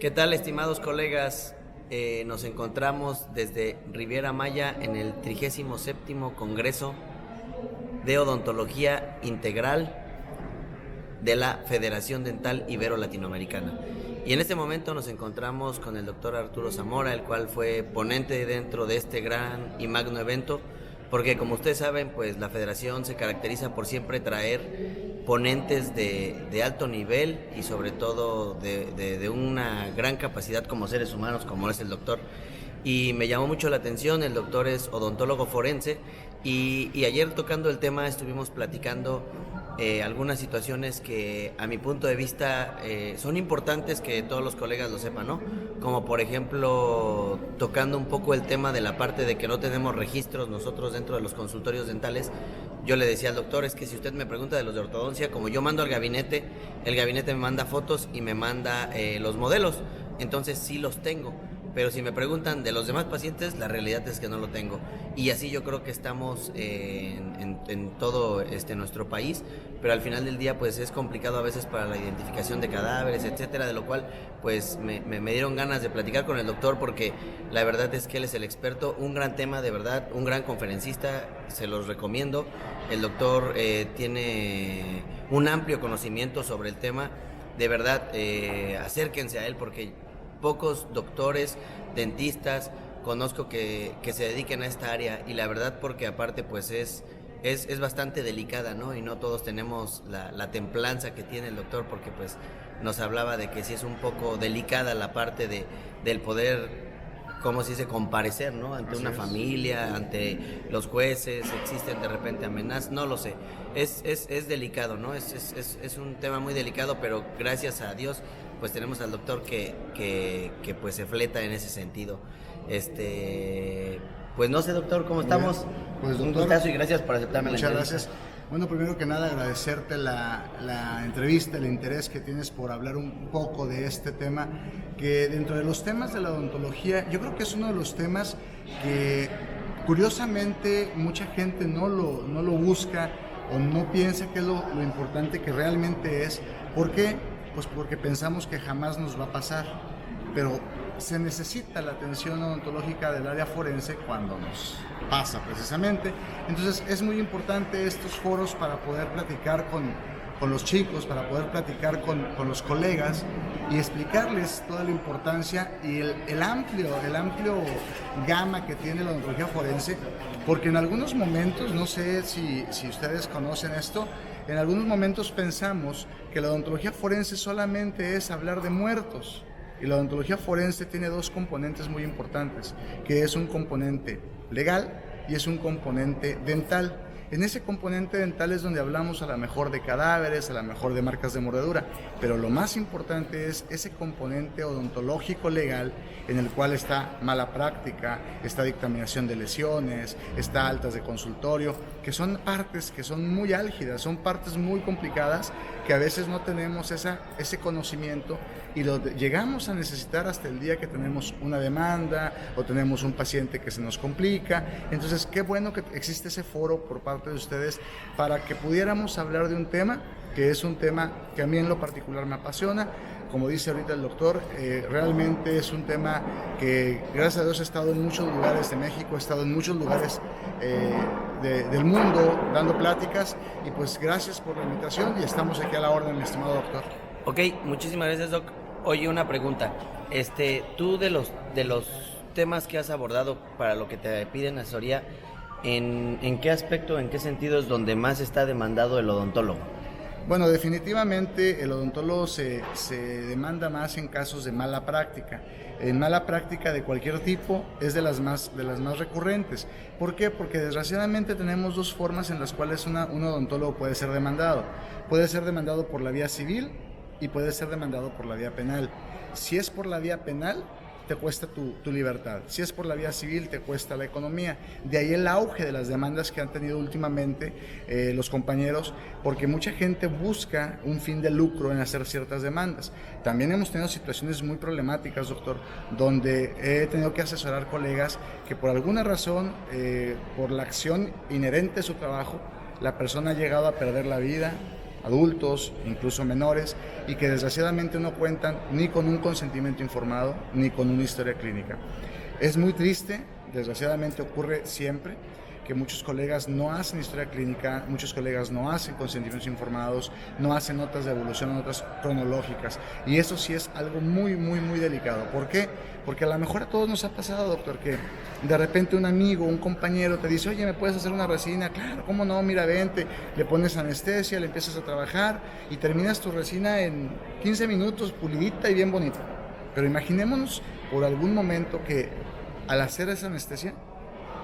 ¿Qué tal, estimados colegas? Nos encontramos desde Riviera Maya en el 37º Congreso de Odontología Integral de la Federación Dental Ibero-Latinoamericana. Y en este momento nos encontramos con el doctor Arturo Zamora, el cual fue ponente dentro de este gran y magno evento, porque como ustedes saben, pues la federación se caracteriza por siempre traer ponentes de alto nivel y sobre todo de una gran capacidad como seres humanos, como es el doctor. Y me llamó mucho la atención, el doctor es odontólogo forense y ayer tocando el tema estuvimos platicando algunas situaciones que a mi punto de vista son importantes que todos los colegas lo sepan, ¿no? Como por ejemplo tocando un poco el tema de la parte de que no tenemos registros nosotros dentro de los consultorios dentales. Yo le decía al doctor, es que si usted me pregunta de los de ortodoncia, como yo mando al gabinete, el gabinete me manda fotos y me manda los modelos, entonces sí los tengo. Pero si me preguntan de los demás pacientes, la realidad es que no lo tengo. Y así yo creo que estamos en todo nuestro país, pero al final del día pues es complicado a veces para la identificación de cadáveres, etcétera, de lo cual pues me dieron ganas de platicar con el doctor porque la verdad es que él es el experto, un gran tema de verdad, un gran conferencista, se los recomiendo. El doctor tiene un amplio conocimiento sobre el tema, de verdad acérquense a él porque pocos doctores, dentistas, conozco que se dediquen a esta área y la verdad porque aparte pues es bastante delicada, ¿no? Y no todos tenemos la templanza que tiene el doctor porque pues nos hablaba de que sí es un poco delicada la parte del poder, ¿cómo se dice?, comparecer, ¿no? Ante una familia, ante los jueces, existen de repente amenazas, no lo sé. Es delicado, ¿no? Es un tema muy delicado, pero gracias a Dios pues tenemos al doctor que pues se fleta en ese sentido. Pues no sé, doctor, ¿cómo estamos? Pues, doctor, un gustazo y gracias por aceptarme la entrevista. Muchas gracias. Bueno, primero que nada agradecerte la entrevista, el interés que tienes por hablar un poco de este tema, que dentro de los temas de la odontología, yo creo que es uno de los temas que curiosamente mucha gente no lo busca o no piensa que es lo importante que realmente es. ¿Por qué? Pues porque pensamos que jamás nos va a pasar, pero se necesita la atención odontológica del área forense cuando nos pasa precisamente. Entonces es muy importante estos foros para poder platicar con los chicos, para poder platicar con los colegas y explicarles toda la importancia y el amplio gama que tiene la odontología forense, porque en algunos momentos, no sé si ustedes conocen esto, en algunos momentos pensamos que la odontología forense solamente es hablar de muertos. Y la odontología forense tiene dos componentes muy importantes, que es un componente legal y es un componente dental. En ese componente dental es donde hablamos a lo mejor de cadáveres, a lo mejor de marcas de mordedura, pero lo más importante es ese componente odontológico legal en el cual está mala práctica, está dictaminación de lesiones, está altas de consultorio, que son partes que son muy álgidas, son partes muy complicadas que a veces no tenemos ese conocimiento y lo llegamos a necesitar hasta el día que tenemos una demanda o tenemos un paciente que se nos complica. Entonces, qué bueno que existe ese foro por parte de ustedes para que pudiéramos hablar de un tema que es un tema que a mí en lo particular me apasiona. Como dice ahorita el doctor, realmente es un tema que gracias a Dios he estado en muchos lugares de México, he estado en muchos lugares del mundo dando pláticas y pues gracias por la invitación y estamos aquí a la orden, mi estimado doctor. Ok, muchísimas gracias, doc. Oye, una pregunta. Tú de los temas que has abordado para lo que te piden asesoría, ¿en qué aspecto, en qué sentido es donde más está demandado el odontólogo? Bueno, definitivamente el odontólogo se demanda más en casos de mala práctica. En mala práctica de cualquier tipo es de las más recurrentes. ¿Por qué? Porque desgraciadamente tenemos dos formas en las cuales un odontólogo puede ser demandado. Puede ser demandado por la vía civil y puede ser demandado por la vía penal. Si es por la vía penal, te cuesta tu libertad. Si es por la vía civil, te cuesta la economía. De ahí el auge de las demandas que han tenido últimamente los compañeros, porque mucha gente busca un fin de lucro en hacer ciertas demandas. También hemos tenido situaciones muy problemáticas, doctor, donde he tenido que asesorar colegas que por alguna razón, por la acción inherente a su trabajo, la persona ha llegado a perder la vida adultos, incluso menores, y que desgraciadamente no cuentan ni con un consentimiento informado ni con una historia clínica. Es muy triste, desgraciadamente ocurre siempre, que muchos colegas no hacen historia clínica, muchos colegas no hacen consentimientos informados, no hacen notas de evolución, notas cronológicas, y eso sí es algo muy, muy, muy delicado. ¿Por qué? Porque a lo mejor a todos nos ha pasado, doctor, que de repente un amigo, un compañero te dice, oye, ¿me puedes hacer una resina? Claro, ¿cómo no? Mira, vente, le pones anestesia, le empiezas a trabajar y terminas tu resina en 15 minutos, pulidita y bien bonita. Pero imaginémonos por algún momento que al hacer esa anestesia,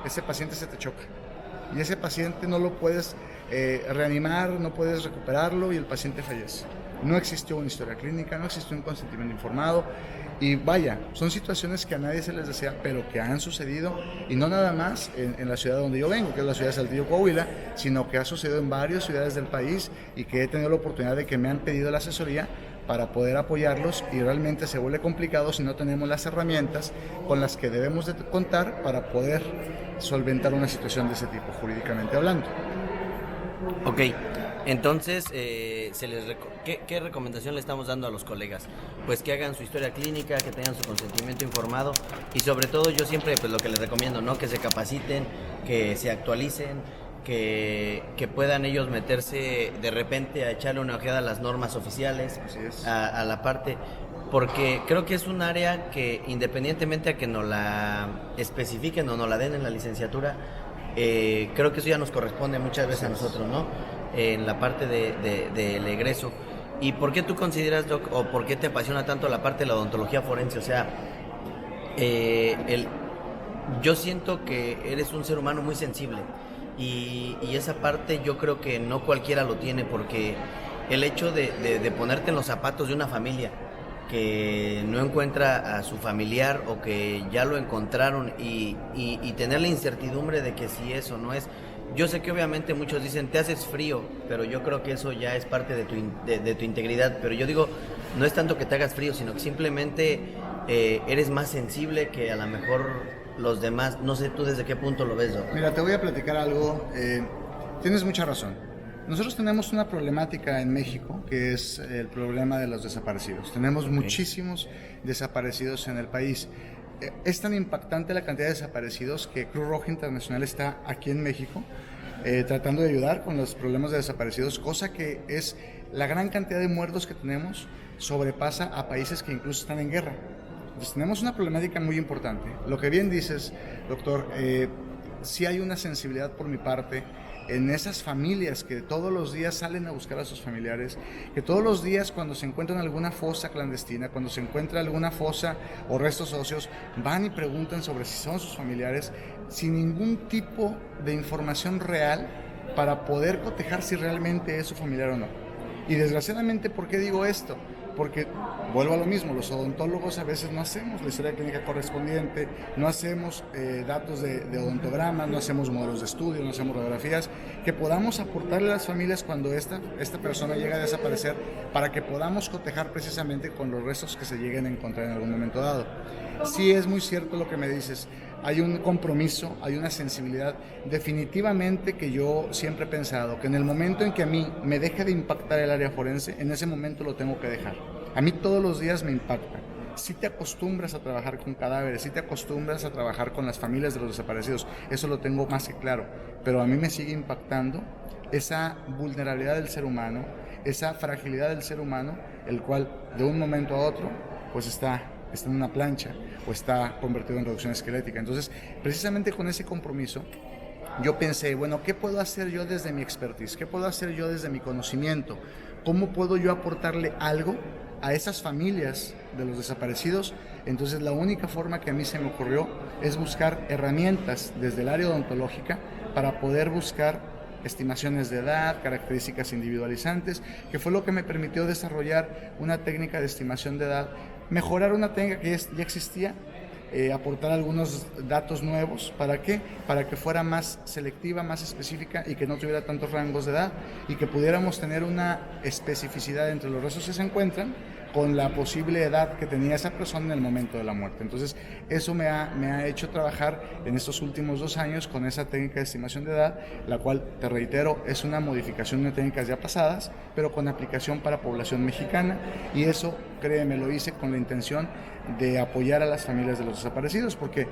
ese paciente se te choca y ese paciente no lo puedes reanimar, no puedes recuperarlo y el paciente fallece. No existió una historia clínica, no existió un consentimiento informado y vaya, son situaciones que a nadie se les desea, pero que han sucedido y no nada más en la ciudad donde yo vengo, que es la ciudad de Saltillo, Coahuila, sino que ha sucedido en varias ciudades del país y que he tenido la oportunidad de que me han pedido la asesoría para poder apoyarlos y realmente se vuelve complicado si no tenemos las herramientas con las que debemos de contar para poder solventar una situación de ese tipo, jurídicamente hablando. Ok, entonces, ¿qué recomendación le estamos dando a los colegas? Pues que hagan su historia clínica, que tengan su consentimiento informado y sobre todo yo siempre pues lo que les recomiendo, ¿no? Que se capaciten, que se actualicen, que puedan ellos meterse de repente a echarle una ojeada a las normas oficiales, a la parte, porque creo que es un área que independientemente a que nos la especifiquen o nos la den en la licenciatura, creo que eso ya nos corresponde muchas veces a nosotros, ¿no? En la parte del egreso. ¿Y por qué tú consideras, Doc, o por qué te apasiona tanto la parte de la odontología forense? O sea, yo siento que eres un ser humano muy sensible y esa parte yo creo que no cualquiera lo tiene, porque el hecho de ponerte en los zapatos de una familia que no encuentra a su familiar o que ya lo encontraron y tener la incertidumbre de que si eso no es. Yo sé que obviamente muchos dicen, te haces frío, pero yo creo que eso ya es parte de tu integridad. Pero yo digo, no es tanto que te hagas frío, sino que simplemente eres más sensible que a lo mejor los demás. No sé tú desde qué punto lo ves, ¿no? Mira, te voy a platicar algo. Tienes mucha razón. Nosotros tenemos una problemática en México, que es el problema de los desaparecidos. Tenemos muchísimos desaparecidos en el país. Es tan impactante la cantidad de desaparecidos que Cruz Roja Internacional está aquí en México tratando de ayudar con los problemas de desaparecidos, cosa que es la gran cantidad de muertos que tenemos sobrepasa a países que incluso están en guerra. Entonces tenemos una problemática muy importante. Lo que bien dices, doctor, sí hay una sensibilidad por mi parte en esas familias que todos los días salen a buscar a sus familiares, que todos los días cuando se encuentran alguna fosa clandestina, cuando se encuentra alguna fosa o restos óseos, van y preguntan sobre si son sus familiares sin ningún tipo de información real para poder cotejar si realmente es su familiar o no. Y desgraciadamente, ¿por qué digo esto? Porque, vuelvo a lo mismo, los odontólogos a veces no hacemos la historia clínica correspondiente, no hacemos datos de odontogramas, no hacemos modelos de estudio, no hacemos radiografías, que podamos aportarle a las familias cuando esta persona llega a desaparecer, para que podamos cotejar precisamente con los restos que se lleguen a encontrar en algún momento dado. Sí es muy cierto lo que me dices, hay un compromiso, hay una sensibilidad, definitivamente, que yo siempre he pensado que en el momento en que a mí me deje de impactar el área forense, en ese momento lo tengo que dejar. A mí todos los días me impacta. Si te acostumbras a trabajar con cadáveres, si te acostumbras a trabajar con las familias de los desaparecidos, eso lo tengo más que claro, pero a mí me sigue impactando esa vulnerabilidad del ser humano, esa fragilidad del ser humano, el cual de un momento a otro pues está en una plancha o está convertido en reducción esquelética. Entonces, precisamente con ese compromiso, yo pensé, bueno, ¿qué puedo hacer yo desde mi expertise? ¿Qué puedo hacer yo desde mi conocimiento? ¿Cómo puedo yo aportarle algo a esas familias de los desaparecidos? Entonces, la única forma que a mí se me ocurrió es buscar herramientas desde el área odontológica para poder buscar estimaciones de edad, características individualizantes, que fue lo que me permitió desarrollar una técnica de estimación de edad, mejorar una técnica que ya existía, aportar algunos datos nuevos. ¿Para qué? Para que fuera más selectiva, más específica y que no tuviera tantos rangos de edad y que pudiéramos tener una especificidad entre los restos que se encuentran con la posible edad que tenía esa persona en el momento de la muerte. Entonces, eso me ha hecho trabajar en estos últimos 2 años con esa técnica de estimación de edad, la cual, te reitero, es una modificación de técnicas ya pasadas, pero con aplicación para población mexicana, y eso, créeme, lo hice con la intención de apoyar a las familias de los desaparecidos, porque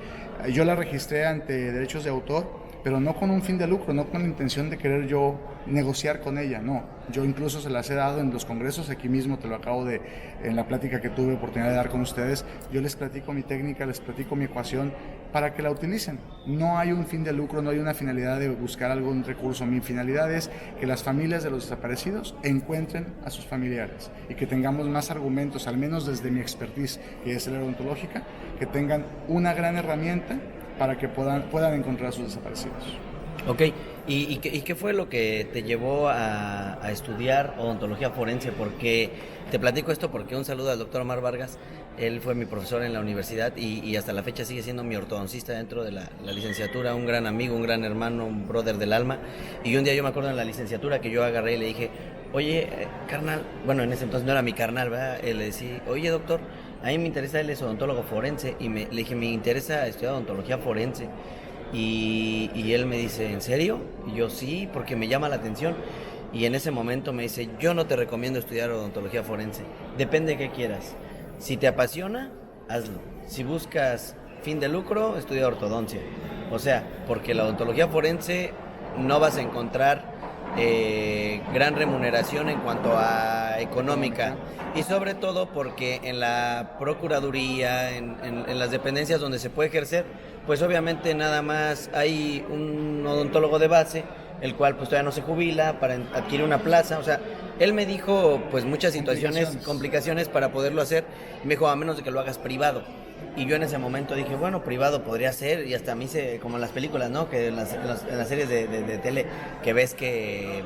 yo la registré ante derechos de autor, pero no con un fin de lucro, no con la intención de querer yo negociar con ella, no. Yo incluso se las he dado en los congresos, aquí mismo te lo acabo de, en la plática que tuve oportunidad de dar con ustedes, yo les platico mi técnica, les platico mi ecuación para que la utilicen. No hay un fin de lucro, no hay una finalidad de buscar algún recurso. Mi finalidad es que las familias de los desaparecidos encuentren a sus familiares y que tengamos más argumentos, al menos desde mi expertise, que es la odontológica, que tengan una gran herramienta para que puedan encontrar a sus desaparecidos. Ok, ¿Y qué fue lo que te llevó a estudiar odontología forense? Porque te platico esto porque un saludo al doctor Omar Vargas, él fue mi profesor en la universidad y hasta la fecha sigue siendo mi ortodoncista dentro de la licenciatura, un gran amigo, un gran hermano, un brother del alma. Y un día yo me acuerdo en la licenciatura que yo agarré y le dije, oye, carnal, bueno, en ese entonces no era mi carnal, ¿verdad? Le decía, oye, doctor, a mí me interesa, él es odontólogo forense, y le dije, me interesa estudiar odontología forense. Y él me dice, ¿en serio? Y yo, sí, porque me llama la atención. Y en ese momento me dice, yo no te recomiendo estudiar odontología forense, depende de qué quieras. Si te apasiona, hazlo. Si buscas fin de lucro, estudia ortodoncia. O sea, porque la odontología forense no vas a encontrar gran remuneración en cuanto a económica, y sobre todo porque en la procuraduría, en las dependencias donde se puede ejercer, pues obviamente nada más hay un odontólogo de base, el cual pues todavía no se jubila para adquirir una plaza. O sea, él me dijo pues muchas situaciones, complicaciones para poderlo hacer. Me dijo, a menos de que lo hagas privado. Y yo en ese momento dije, bueno, privado podría ser, y hasta a mí como en las películas, ¿no? Que en las series de tele, que ves que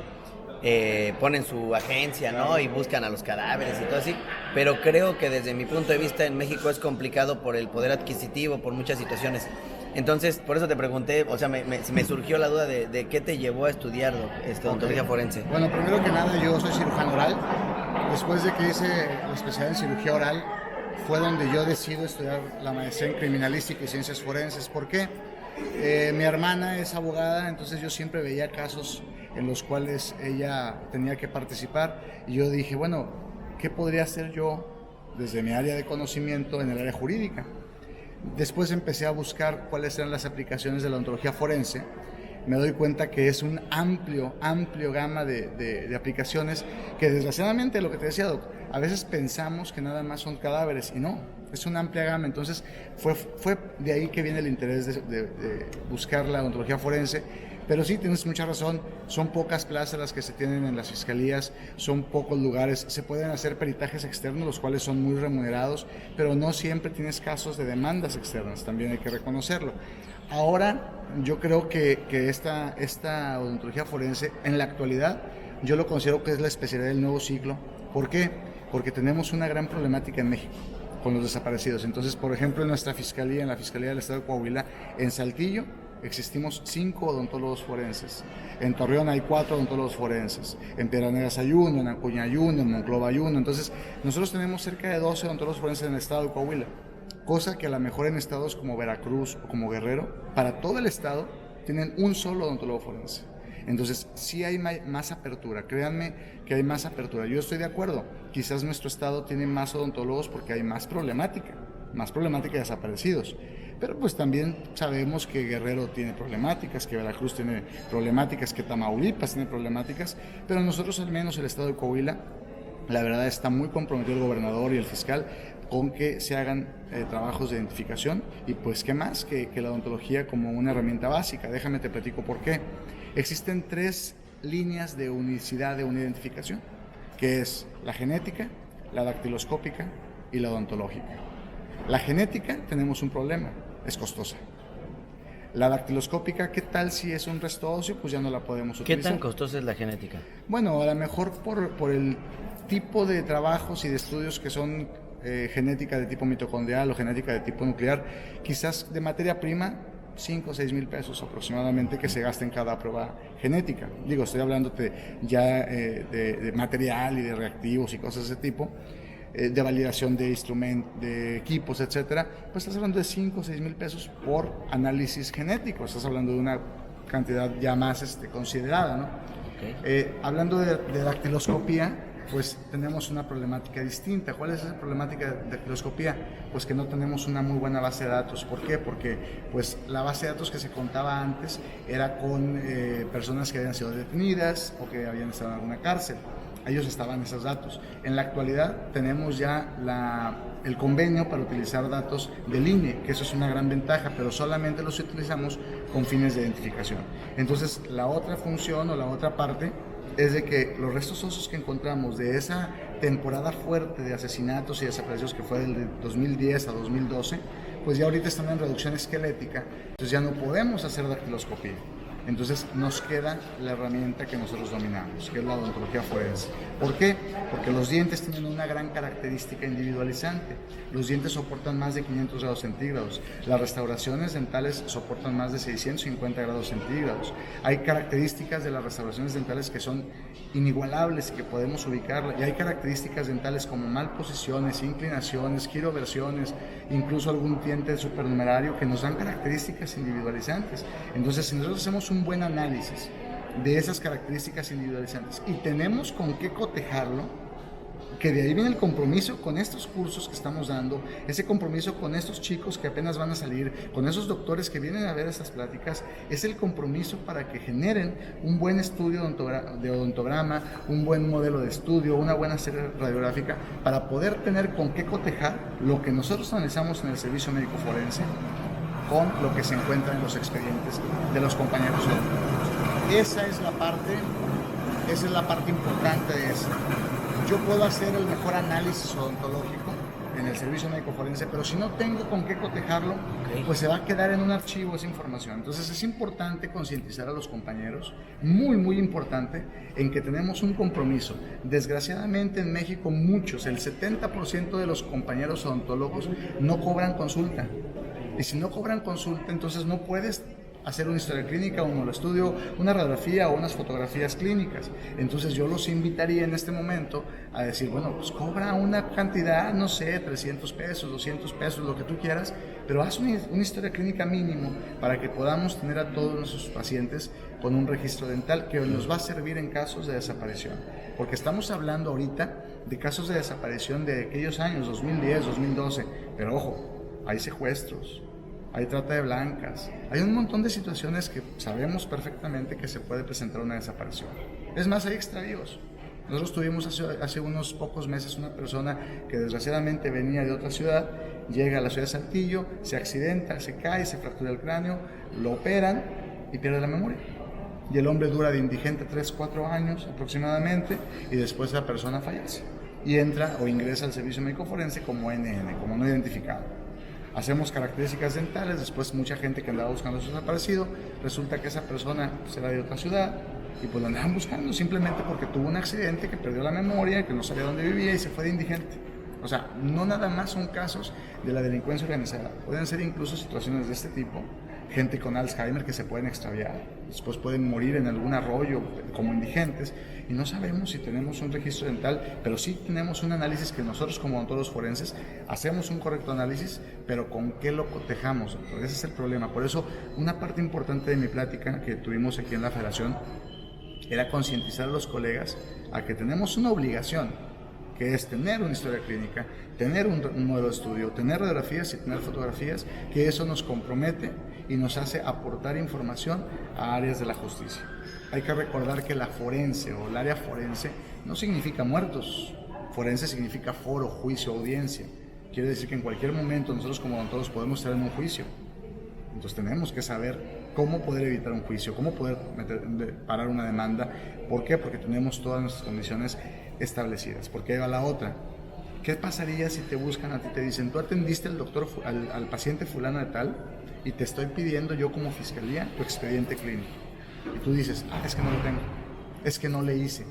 ponen su agencia, ¿no? Y buscan a los cadáveres y todo así. Pero creo que desde mi punto de vista en México es complicado por el poder adquisitivo, por muchas situaciones. Entonces, por eso te pregunté, o sea, me surgió la duda de qué te llevó a estudiar odontología forense. Bueno, primero que nada, yo soy cirujano oral. Después de que hice la especialidad en cirugía oral, fue donde yo decido estudiar la maestría en criminalística y ciencias forenses. ¿Por qué? Mi hermana es abogada, entonces yo siempre veía casos en los cuales ella tenía que participar, y yo dije, bueno, ¿qué podría hacer yo desde mi área de conocimiento en el área jurídica? Después empecé a buscar cuáles eran las aplicaciones de la odontología forense. Me doy cuenta que es un amplio gama de aplicaciones que, desgraciadamente, lo que te decía, Doc, a veces pensamos que nada más son cadáveres, y no, es una amplia gama. Entonces fue de ahí que viene el interés de buscar la odontología forense. Pero sí, tienes mucha razón, son pocas plazas las que se tienen en las fiscalías, son pocos lugares, se pueden hacer peritajes externos, los cuales son muy remunerados, pero no siempre tienes casos de demandas externas, también hay que reconocerlo. Ahora, yo creo que esta odontología forense, en la actualidad, yo lo considero que es la especialidad del nuevo siglo. ¿Por qué? Porque tenemos una gran problemática en México con los desaparecidos. Entonces, por ejemplo, en nuestra fiscalía, en la Fiscalía del Estado de Coahuila, en Saltillo, existimos 5 odontólogos forenses. En Torreón hay 4 odontólogos forenses. En Piedras Negras hay 1, en Acuña hay 1, en Monclova hay 1. Entonces, nosotros tenemos cerca de 12 odontólogos forenses en el estado de Coahuila. Cosa que a lo mejor en estados como Veracruz o como Guerrero, para todo el estado, tienen un solo odontólogo forense. Entonces, sí hay más apertura, créanme que hay más apertura. Yo estoy de acuerdo, quizás nuestro estado tiene más odontólogos porque hay más problemática de desaparecidos. Pero pues también sabemos que Guerrero tiene problemáticas, que Veracruz tiene problemáticas, que Tamaulipas tiene problemáticas, pero nosotros, al menos el estado de Coahuila, la verdad está muy comprometido el gobernador y el fiscal con que se hagan trabajos de identificación, y pues qué más que la odontología como una herramienta básica. Déjame te platico por qué. Existen 3 líneas de unicidad de una identificación, que es la genética, la dactiloscópica y la odontológica. La genética, tenemos un problema, es costosa. La dactiloscópica, ¿qué tal si es un resto óseo? Pues ya no la podemos utilizar. ¿Qué tan costosa es la genética? Bueno, a lo mejor por el tipo de trabajos y de estudios que son genética de tipo mitocondrial o genética de tipo nuclear, quizás de materia prima, 5 o 6 mil pesos aproximadamente que se gasta en cada prueba genética. Digo, estoy hablándote ya de material y de reactivos y cosas de ese tipo. de validación de instrumentos, de equipos, etcétera, pues estás hablando de 5 o 6 mil pesos por análisis genético, estás hablando de una cantidad ya más considerada, ¿no? Okay. Hablando de dactiloscopía, pues tenemos una problemática distinta. ¿Cuál es esa problemática de dactiloscopía? Pues que no tenemos una muy buena base de datos. ¿Por qué? Porque pues la base de datos que se contaba antes era con personas que habían sido detenidas o que habían estado en alguna cárcel. Ellos estaban esos datos. En la actualidad tenemos ya el convenio para utilizar datos del INE, que eso es una gran ventaja, pero solamente los utilizamos con fines de identificación. Entonces, la otra función o la otra parte es de que los restos óseos que encontramos de esa temporada fuerte de asesinatos y desapariciones que fue del 2010 a 2012, pues ya ahorita están en reducción esquelética, entonces ya no podemos hacer dactiloscopía. Entonces nos queda la herramienta que nosotros dominamos, que es la odontología forense. ¿Por qué? Porque los dientes tienen una gran característica individualizante. Los dientes soportan más de 500 grados centígrados. Las restauraciones dentales soportan más de 650 grados centígrados. Hay características de las restauraciones dentales que son inigualables, que podemos ubicarlas. Y hay características dentales como malposiciones, inclinaciones, quiroversiones, incluso algún diente supernumerario que nos dan características individualizantes. Entonces, si nosotros hacemos un buen análisis de esas características individualizantes y tenemos con qué cotejarlo, que de ahí viene el compromiso con estos cursos que estamos dando, ese compromiso con estos chicos que apenas van a salir, con esos doctores que vienen a ver estas pláticas, es el compromiso para que generen un buen estudio de odontograma, un buen modelo de estudio, una buena serie radiográfica, para poder tener con qué cotejar lo que nosotros analizamos en el servicio médico forense con lo que se encuentra en los expedientes de los compañeros odontólogos. Esa es la parte importante de esto. Yo puedo hacer el mejor análisis odontológico en el servicio médico forense, pero si no tengo con qué cotejarlo, pues se va a quedar en un archivo esa información. Entonces es importante concientizar a los compañeros, muy muy importante, en que tenemos un compromiso. Desgraciadamente en México muchos, el 70% de los compañeros odontólogos no cobran consulta. Y si no cobran consulta, entonces no puedes hacer una historia clínica, un modelo de estudio, una radiografía o unas fotografías clínicas. Entonces yo los invitaría en este momento a decir, bueno, pues cobra una cantidad, no sé, 300 pesos, 200 pesos, lo que tú quieras, pero haz una historia clínica mínimo para que podamos tener a todos nuestros pacientes con un registro dental que nos va a servir en casos de desaparición. Porque estamos hablando ahorita de casos de desaparición de aquellos años, 2010, 2012, pero ojo, hay secuestros, hay trata de blancas, hay un montón de situaciones que sabemos perfectamente que se puede presentar una desaparición. Es más, hay extravíos. Nosotros tuvimos hace unos pocos meses una persona que desgraciadamente venía de otra ciudad, llega a la ciudad de Saltillo, se accidenta, se cae, se fractura el cráneo, lo operan y pierde la memoria. Y el hombre dura de indigente 3-4 años aproximadamente y después la persona fallece y entra o ingresa al servicio médico forense como NN, como no identificado. Hacemos características dentales, después mucha gente que andaba buscando su desaparecido, resulta que esa persona era de otra ciudad y pues lo andaban buscando simplemente porque tuvo un accidente, que perdió la memoria, que no sabía dónde vivía y se fue de indigente. O sea, no nada más son casos de la delincuencia organizada, pueden ser incluso situaciones de este tipo, gente con Alzheimer que se pueden extraviar, después pueden morir en algún arroyo como indigentes y no sabemos si tenemos un registro dental, pero sí tenemos un análisis que nosotros como odontólogos forenses hacemos un correcto análisis, pero ¿con qué lo cotejamos? Ese es el problema. Por eso una parte importante de mi plática que tuvimos aquí en la federación era concientizar a los colegas a que tenemos una obligación, que es tener una historia clínica, tener un modelo de estudio, tener radiografías y tener fotografías, que eso nos compromete y nos hace aportar información a áreas de la justicia. Hay que recordar que la forense o el área forense no significa muertos. Forense significa foro, juicio, audiencia. Quiere decir que en cualquier momento nosotros como odontólogos podemos estar en un juicio. Entonces tenemos que saber cómo poder evitar un juicio, cómo poder parar una demanda. ¿Por qué? Porque tenemos todas nuestras condiciones establecidas. Porque va la otra. ¿Qué pasaría si te buscan a ti, te dicen, tú atendiste al paciente fulano de tal y te estoy pidiendo yo como fiscalía tu expediente clínico? Y tú dices, es que no lo tengo, es que no le hice.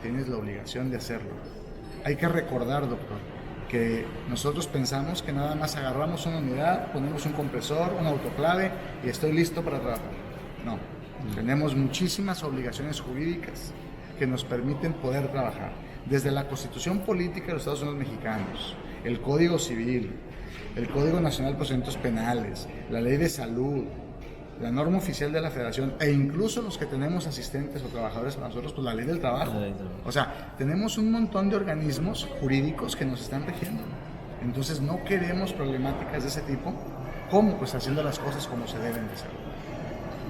Tienes la obligación de hacerlo. Hay que recordar, doctor, que nosotros pensamos que nada más agarramos una unidad, ponemos un compresor, un autoclave y estoy listo para trabajar. No, tenemos muchísimas obligaciones jurídicas que nos permiten poder trabajar. desde la Constitución Política de los Estados Unidos Mexicanos, el Código Civil, el Código Nacional de Procedimientos Penales, la Ley de Salud, la norma oficial de la Federación e incluso los que tenemos asistentes o trabajadores para nosotros, pues la Ley del Trabajo. O sea, tenemos un montón de organismos jurídicos que nos están regiendo. Entonces no queremos problemáticas de ese tipo. ¿Cómo? Pues haciendo las cosas como se deben de hacer.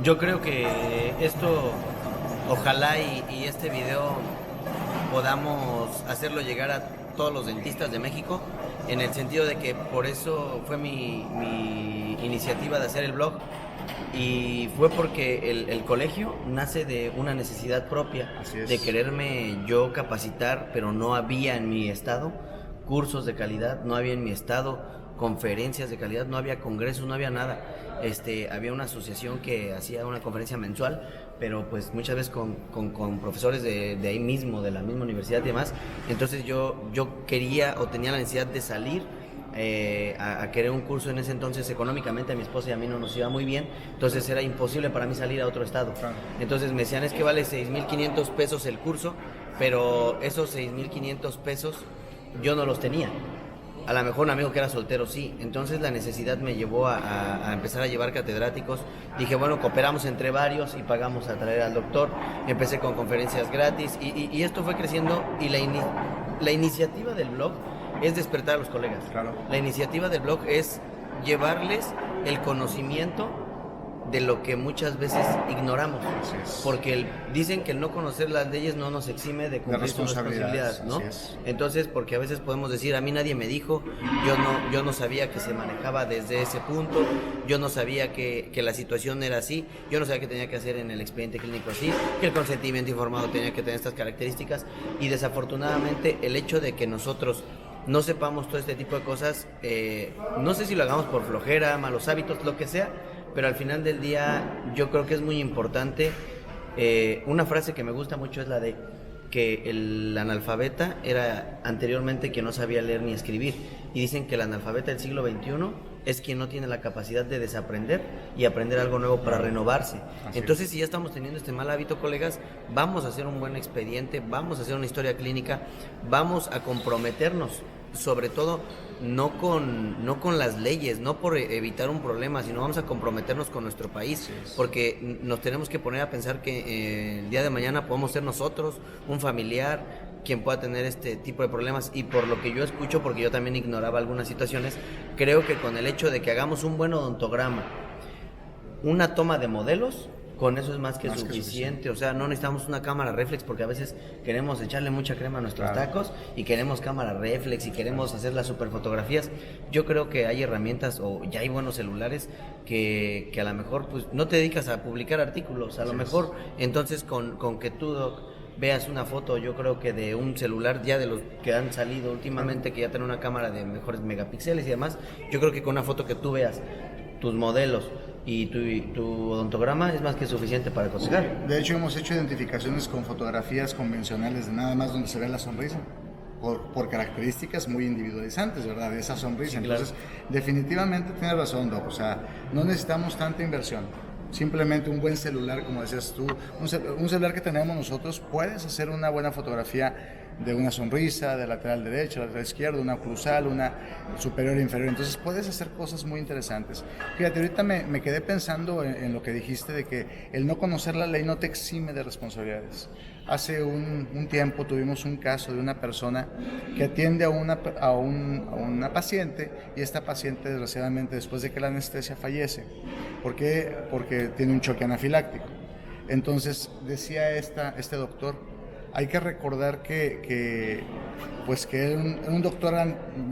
Yo creo que esto, ojalá y este video podamos hacerlo llegar a todos los dentistas de México, en el sentido de que por eso fue mi iniciativa de hacer el blog, y fue porque el colegio nace de una necesidad propia de quererme yo capacitar, pero no había en mi estado cursos de calidad, no había en mi estado conferencias de calidad, no había congresos, no había nada. Había una asociación que hacía una conferencia mensual, pero pues muchas veces con profesores de ahí mismo, de la misma universidad y demás. Entonces yo quería o tenía la necesidad de salir a querer un curso. En ese entonces económicamente a mi esposa y a mí no nos iba muy bien, entonces era imposible para mí salir a otro estado. Entonces me decían, es que vale 6,500 pesos el curso, pero esos 6,500 pesos yo no los tenía. A lo mejor un amigo que era soltero sí. Entonces la necesidad me llevó a empezar a llevar catedráticos. Dije, bueno, cooperamos entre varios y pagamos a traer al doctor. Empecé con conferencias gratis y esto fue creciendo. Y la iniciativa del blog es despertar a los colegas. Claro. La iniciativa del blog es llevarles el conocimiento de lo que muchas veces ignoramos, porque dicen que el no conocer las leyes no nos exime de cumplir sus responsabilidades, ¿no? Entonces, porque a veces podemos decir, a mí nadie me dijo, yo no sabía que se manejaba desde ese punto, yo no sabía que la situación era así, yo no sabía que tenía que hacer en el expediente clínico así, que el consentimiento informado tenía que tener estas características, y desafortunadamente el hecho de que nosotros no sepamos todo este tipo de cosas, no sé si lo hagamos por flojera, malos hábitos, lo que sea, pero al final del día yo creo que es muy importante. Una frase que me gusta mucho es la de que el analfabeta era anteriormente quien no sabía leer ni escribir, y dicen que el analfabeta del siglo XXI es quien no tiene la capacidad de desaprender y aprender algo nuevo para renovarse. Entonces, si ya estamos teniendo este mal hábito, colegas, vamos a hacer un buen expediente, vamos a hacer una historia clínica, vamos a comprometernos, sobre todo no con las leyes, no por evitar un problema, sino vamos a comprometernos con nuestro país, porque nos tenemos que poner a pensar que el día de mañana podemos ser nosotros, un familiar, quien pueda tener este tipo de problemas. Y por lo que yo escucho, porque yo también ignoraba algunas situaciones, creo que con el hecho de que hagamos un buen odontograma, una toma de modelos, con eso es más que suficiente. O sea, no necesitamos una cámara reflex, porque a veces queremos echarle mucha crema a nuestros tacos y queremos cámara reflex y queremos hacer las superfotografías. Yo creo que hay herramientas, o ya hay buenos celulares que a lo mejor pues no te dedicas a publicar artículos, a lo mejor entonces con que tú, Doc, veas una foto, yo creo que de un celular ya de los que han salido últimamente, que ya tienen una cámara de mejores megapíxeles y demás, yo creo que con una foto que tú veas tus modelos y tu odontograma es más que suficiente para aconsejar. De hecho, hemos hecho identificaciones con fotografías convencionales de nada más donde se ve la sonrisa, por características muy individualizantes, ¿verdad? De esa sonrisa. Sí, claro. Entonces, definitivamente tienes razón, Doc. O sea, no necesitamos tanta inversión. Simplemente un buen celular, como decías tú, un celular que tenemos nosotros, puedes hacer una buena fotografía de una sonrisa, de lateral derecho, lateral izquierdo, una cruzal, una superior e inferior. Entonces puedes hacer cosas muy interesantes. Fíjate, ahorita me quedé pensando en lo que dijiste de que el no conocer la ley no te exime de responsabilidades. Hace un tiempo tuvimos un caso de una persona que atiende a una paciente, y esta paciente, desgraciadamente, después de que la anestesia, fallece. ¿Por qué? Porque tiene un choque anafiláctico. Entonces decía este doctor, hay que recordar que era un doctor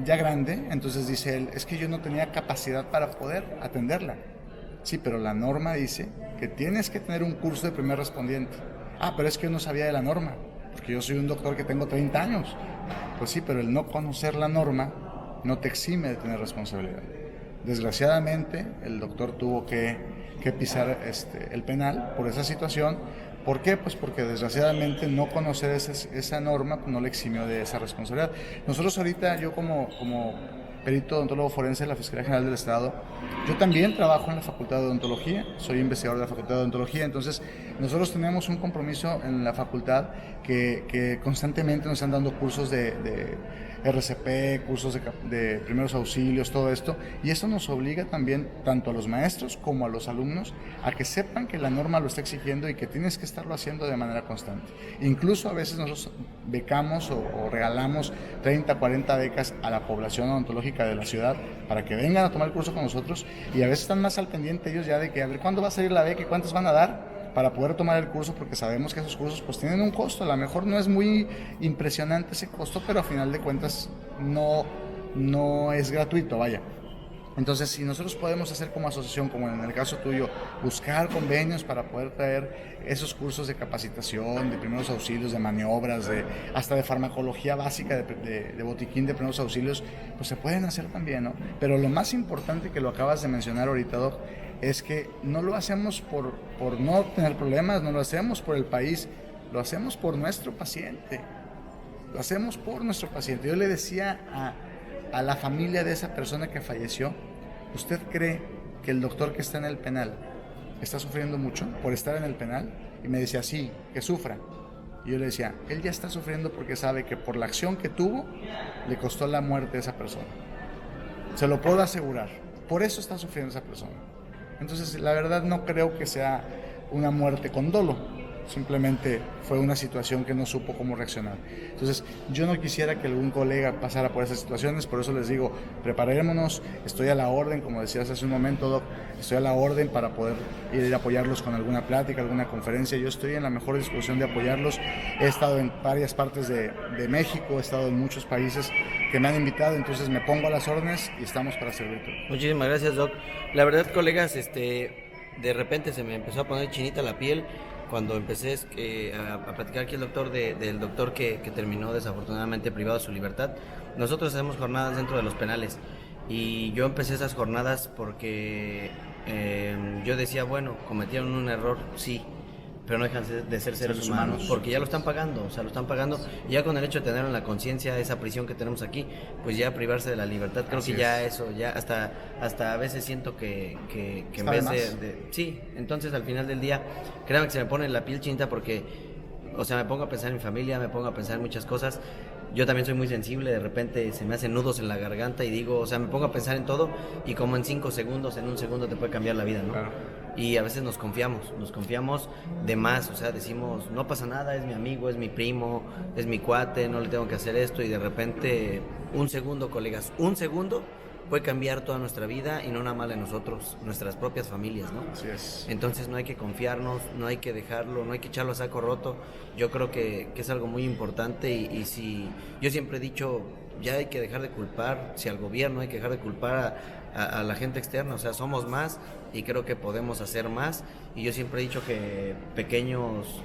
ya grande. Entonces dice él, es que yo no tenía capacidad para poder atenderla. Sí, pero la norma dice que tienes que tener un curso de primer respondiente. Pero es que yo no sabía de la norma, porque yo soy un doctor que tengo 30 años. Pues sí, pero el no conocer la norma no te exime de tener responsabilidad. Desgraciadamente, el doctor tuvo que pisar el penal por esa situación. ¿Por qué? Pues porque desgraciadamente no conocer esa norma no le eximió de esa responsabilidad. Nosotros ahorita, yo como perito odontólogo forense de la Fiscalía General del Estado. Yo también trabajo en la Facultad de Odontología, soy investigador de la Facultad de Odontología, entonces nosotros tenemos un compromiso en la facultad que constantemente nos están dando cursos de RCP, cursos de primeros auxilios, todo esto, y eso nos obliga también tanto a los maestros como a los alumnos a que sepan que la norma lo está exigiendo y que tienes que estarlo haciendo de manera constante. Incluso a veces nosotros becamos o regalamos 30, 40 becas a la población odontológica de la ciudad para que vengan a tomar el curso con nosotros, y a veces están más al pendiente ellos ya de que a ver cuándo va a salir la beca y cuántos van a dar para poder tomar el curso, porque sabemos que esos cursos pues tienen un costo. A lo mejor no es muy impresionante ese costo, pero a final de cuentas no es gratuito, vaya. Entonces, si nosotros podemos hacer como asociación, como en el caso tuyo, buscar convenios para poder traer esos cursos de capacitación, de primeros auxilios, de maniobras, hasta de farmacología básica, de botiquín de primeros auxilios, pues se pueden hacer también, ¿no? Pero lo más importante, que lo acabas de mencionar ahorita, Doc, es que no lo hacemos por no tener problemas, no lo hacemos por el país, lo hacemos por nuestro paciente. Lo hacemos por nuestro paciente. Yo le decía a la familia de esa persona que falleció, ¿usted cree que el doctor que está en el penal está sufriendo mucho por estar en el penal? Y me decía, sí, que sufra. Y yo le decía, él ya está sufriendo porque sabe que por la acción que tuvo le costó la muerte a esa persona. Se lo puedo asegurar. Por eso está sufriendo esa persona. Entonces, la verdad no creo que sea una muerte con dolo. Simplemente fue una situación que no supo cómo reaccionar. Entonces, yo no quisiera que algún colega pasara por esas situaciones, por eso les digo, preparémonos, estoy a la orden, como decías hace un momento, Doc, estoy a la orden para poder ir a apoyarlos con alguna plática, alguna conferencia. Yo estoy en la mejor disposición de apoyarlos. He estado en varias partes de México, he estado en muchos países que me han invitado, entonces me pongo a las órdenes y estamos para servirte. Muchísimas gracias, Doc. La verdad, colegas, de repente se me empezó a poner chinita la piel cuando empecé a platicar aquí del doctor que terminó desafortunadamente privado de su libertad. Nosotros hacemos jornadas dentro de los penales y yo empecé esas jornadas porque yo decía, bueno, cometieron un error, sí, pero no dejan de ser seres humanos, porque ya lo están pagando, o sea, lo están pagando, y ya con el hecho de tener en la conciencia esa prisión que tenemos aquí, pues ya privarse de la libertad, creo que ya eso, ya hasta a veces siento que en vez de... Sí, entonces al final del día, créanme que se me pone la piel chinita porque, o sea, me pongo a pensar en mi familia, me pongo a pensar en muchas cosas. Yo también soy muy sensible, de repente se me hacen nudos en la garganta y digo, o sea, me pongo a pensar en todo y como en 5 segundos, en un segundo te puede cambiar la vida, ¿no? Claro. Y a veces nos confiamos de más, o sea, decimos, no pasa nada, es mi amigo, es mi primo, es mi cuate, no le tengo que hacer esto, y de repente, un segundo, colegas, un segundo puede cambiar toda nuestra vida y no nada más de nosotros, nuestras propias familias, ¿no? Así es. Entonces no hay que confiarnos, no hay que dejarlo, no hay que echarlo a saco roto. Yo creo que es algo muy importante y si yo siempre he dicho, ya hay que dejar de culpar, si al gobierno hay que dejar de culpar a la gente externa, o sea, somos más y creo que podemos hacer más, y yo siempre he dicho que pequeñas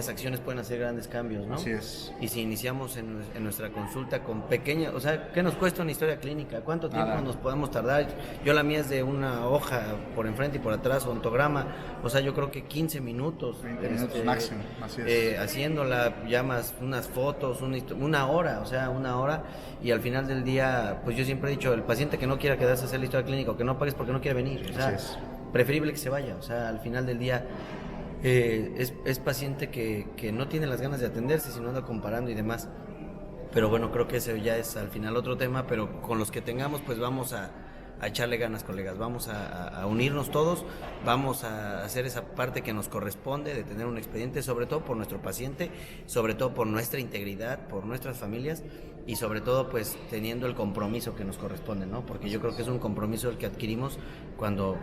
acciones pueden hacer grandes cambios, ¿no? Así es. Y si iniciamos en nuestra consulta con pequeñas, o sea, ¿qué nos cuesta una historia clínica? ¿Cuánto tiempo nos podemos tardar? Yo la mía es de una hoja por enfrente y por atrás, ontograma, o sea, yo creo que 15 minutos. 20 minutos máximo, así es. Haciéndola, llamas unas fotos, una hora, o sea, una hora, y al final del día, pues yo siempre he dicho, el paciente que no quiera quedarse a hacer la historia clínica o que no pagues porque no quiere venir, o sea, así es. Preferible que se vaya, o sea, al final del día... es paciente que no tiene las ganas de atenderse, sino anda comparando y demás. Pero bueno, creo que ese ya es al final otro tema, pero con los que tengamos, pues vamos a echarle ganas, colegas, vamos a unirnos todos, vamos a hacer esa parte que nos corresponde de tener un expediente, sobre todo por nuestro paciente, sobre todo por nuestra integridad, por nuestras familias y sobre todo pues teniendo el compromiso que nos corresponde, ¿no? Porque yo creo que es un compromiso el que adquirimos cuando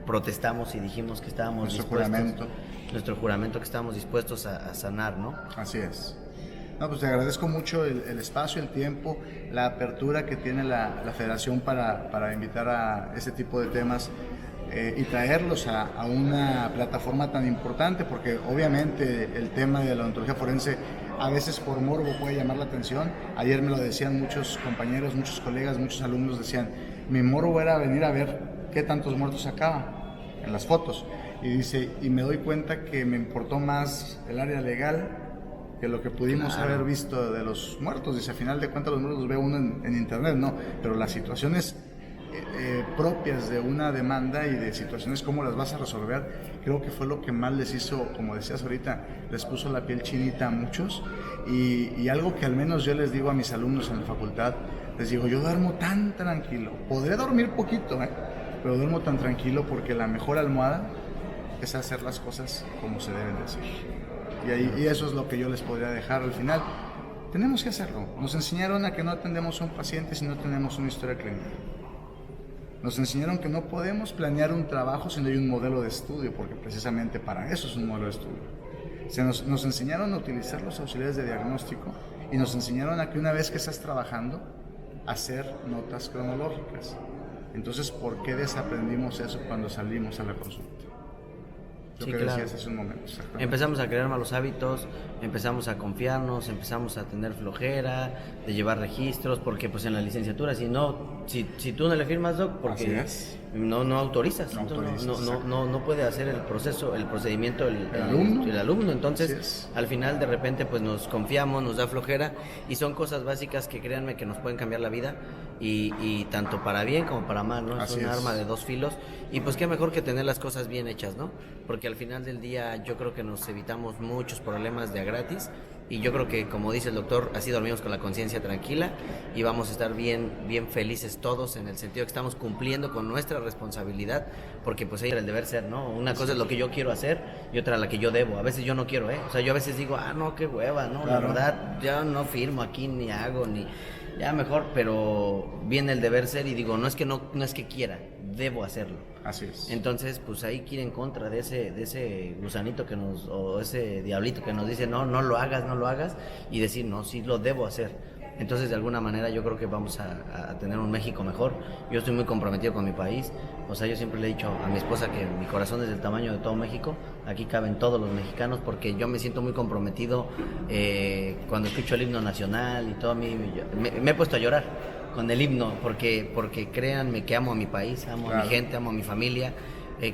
protestamos y dijimos que estábamos nuestro juramento que estábamos dispuestos a sanar, ¿no? Así es. No, pues te agradezco mucho el espacio, el tiempo, la apertura que tiene la Federación para invitar a este tipo de temas y traerlos a una plataforma tan importante, porque obviamente el tema de la odontología forense a veces por morbo puede llamar la atención. Ayer me lo decían muchos compañeros, muchos colegas, muchos alumnos, decían, mi morbo era venir a ver qué tantos muertos sacaba en las fotos. Y dice, y me doy cuenta que me importó más el área legal que lo que pudimos haber visto de los muertos. Dice, a final de cuentas los muertos los ve uno en internet, ¿no? Pero las situaciones propias de una demanda y de situaciones cómo las vas a resolver, creo que fue lo que más les hizo, como decías ahorita, les puso la piel chinita a muchos. Y algo que al menos yo les digo a mis alumnos en la facultad, les digo, yo duermo tan tranquilo, podré dormir poquito, pero duermo tan tranquilo porque la mejor almohada es hacer las cosas como se deben de hacer. Y eso es lo que yo les podría dejar al final. Tenemos que hacerlo. Nos enseñaron a que no atendemos a un paciente si no tenemos una historia clínica. Nos enseñaron que no podemos planear un trabajo si no hay un modelo de estudio, porque precisamente para eso es un modelo de estudio. Nos enseñaron a utilizar los auxiliares de diagnóstico y nos enseñaron a que una vez que estás trabajando, hacer notas cronológicas. Entonces, ¿por qué desaprendimos eso cuando salimos a la consulta? Lo que decías hace un momento. Empezamos a crear malos hábitos, empezamos a confiarnos, empezamos a tener flojera de llevar registros, porque pues en la licenciatura si tú no le firmas, doc, porque no autorizas, no puede hacer el proceso, el procedimiento el alumno. Entonces al final de repente pues nos confiamos, nos da flojera, y son cosas básicas que créanme que nos pueden cambiar la vida, y tanto para bien como para mal, ¿no? Es un arma de dos filos, y pues qué mejor que tener las cosas bien hechas, ¿no? Porque al final del día yo creo que nos evitamos muchos problemas de a gratis, y yo creo que, como dice el doctor, así dormimos con la conciencia tranquila y vamos a estar bien felices todos, en el sentido que estamos cumpliendo con nuestra responsabilidad, porque pues ahí era el deber ser, ¿no? Una cosa es lo que yo quiero hacer y otra la que yo debo. A veces yo no quiero, o sea, yo a veces digo, no, qué hueva, ¿no? Claro. La verdad, ya no firmo aquí, ni hago, ni... Ya mejor, pero viene el deber ser y digo, no es que quiera, debo hacerlo. Así es. Entonces, pues ahí quiere en contra de ese gusanito o ese diablito que nos dice, no lo hagas, y decir, no, sí lo debo hacer. Entonces, de alguna manera, yo creo que vamos a tener un México mejor. Yo estoy muy comprometido con mi país. O sea, yo siempre le he dicho a mi esposa que mi corazón es del tamaño de todo México. Aquí caben todos los mexicanos, porque yo me siento muy comprometido cuando escucho el himno nacional y todo. Me he puesto a llorar con el himno, porque créanme que amo a mi país, amo a mi gente, amo a mi familia.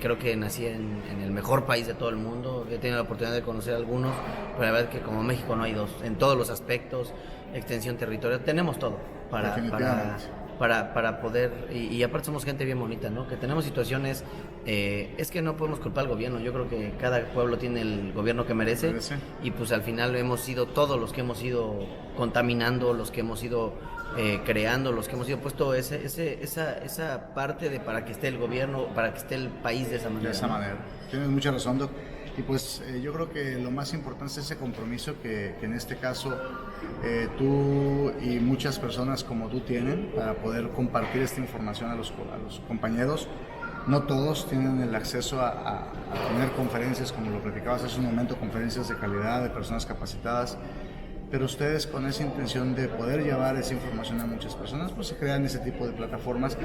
Creo que nací en el mejor país de todo el mundo. He tenido la oportunidad de conocer algunos, pero la verdad es que como México no hay dos, en todos los aspectos, extensión territorial, tenemos todo para poder, y aparte somos gente bien bonita, ¿no? Que tenemos situaciones, es que no podemos culpar al gobierno. Yo creo que cada pueblo tiene el gobierno que merece, y pues al final hemos sido todos los que hemos ido contaminando, los que hemos ido creando, los que hemos ido puesto esa parte de para que esté el gobierno, para que esté el país de esa manera. De esa manera. Tienes mucha razón, Doc. Y pues yo creo que lo más importante es ese compromiso que en este caso tú y muchas personas como tú tienen para poder compartir esta información a los compañeros. No todos tienen el acceso a tener conferencias, como lo platicabas hace un momento, conferencias de calidad, de personas capacitadas, pero ustedes con esa intención de poder llevar esa información a muchas personas, pues se crean ese tipo de plataformas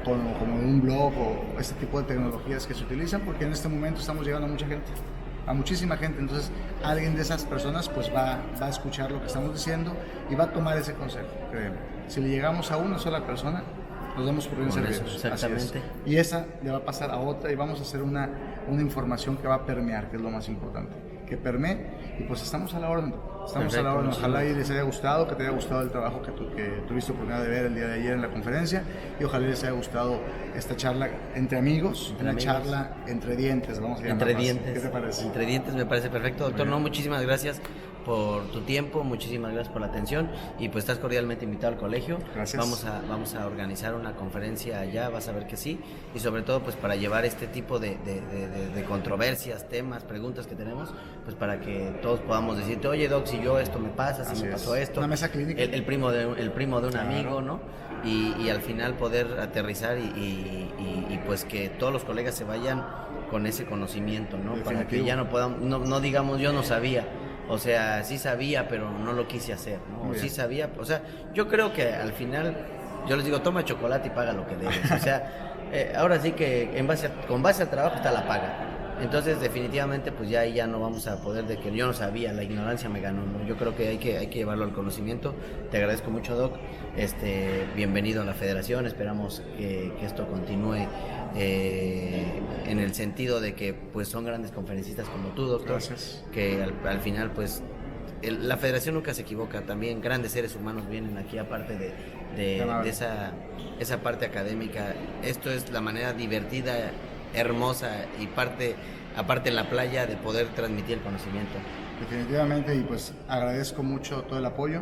como un blog o este tipo de tecnologías que se utilizan, porque en este momento estamos llegando a mucha gente, a muchísima gente. Entonces alguien de esas personas pues va a escuchar lo que estamos diciendo y va a tomar ese consejo, créeme. Si le llegamos a una sola persona, nos damos por bien servidos. Exactamente. Y esa le va a pasar a otra y vamos a hacer una información que va a permear, que es lo más importante, que permee. Y pues estamos a la orden. Estamos a la orden. Ojalá y les haya gustado, que te haya gustado el trabajo que tuviste oportunidad de ver el día de ayer en la conferencia, y ojalá les haya gustado esta charla entre amigos, charla entre dientes, vamos a llamar. Entre dientes. ¿Qué te parece? Entre dientes me parece perfecto, doctor. No, muchísimas gracias por tu tiempo, muchísimas gracias por la atención, y pues estás cordialmente invitado al colegio. Gracias. Vamos a organizar una conferencia allá, vas a ver que sí, y sobre todo pues para llevar este tipo de controversias, temas, preguntas que tenemos, pues para que todos podamos decirte, oye doc, si yo esto me pasa, si me pasó esto. Una mesa clínica. El primo de un amigo, ¿no? Y al final poder aterrizar y pues que todos los colegas se vayan con ese conocimiento, ¿no? Definitivo. Para que ya no podamos, no digamos yo no sabía. O sea, sí sabía, pero no lo quise hacer, ¿no? Sí sabía, o sea, yo creo que al final, yo les digo, toma chocolate y paga lo que debes. O sea, ahora sí que con base al trabajo está la paga. Entonces, definitivamente, pues ya no vamos a poder de que yo no sabía, la ignorancia me ganó, ¿no? Yo creo que hay que llevarlo al conocimiento. Te agradezco mucho, Doc. Bienvenido a la Federación. Esperamos que esto continúe en el sentido de que pues son grandes conferencistas como tú, doctor. Gracias. Que al final, pues la federación nunca se equivoca, también grandes seres humanos vienen aquí aparte de esa parte académica. Esto es la manera divertida, hermosa y aparte en la playa de poder transmitir el conocimiento. Definitivamente, y pues agradezco mucho todo el apoyo,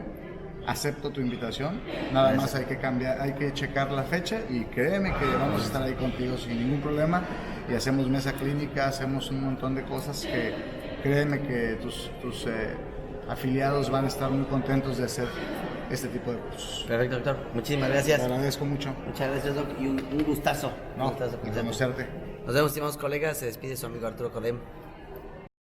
acepto tu invitación, nada Gracias. más hay que cambiar, hay que checar la fecha y créeme que vamos a estar ahí contigo sin ningún problema y hacemos mesa clínica, hacemos un montón de cosas que créeme que tus afiliados van a estar muy contentos de hacer este tipo de cursos. Perfecto, doctor. Muchísimas Te gracias. agradezco mucho. Muchas gracias, doc, y un gustazo. No, Un gustazo de conocerte. Nos vemos, estimados colegas. Se despide su amigo Arturo Codem.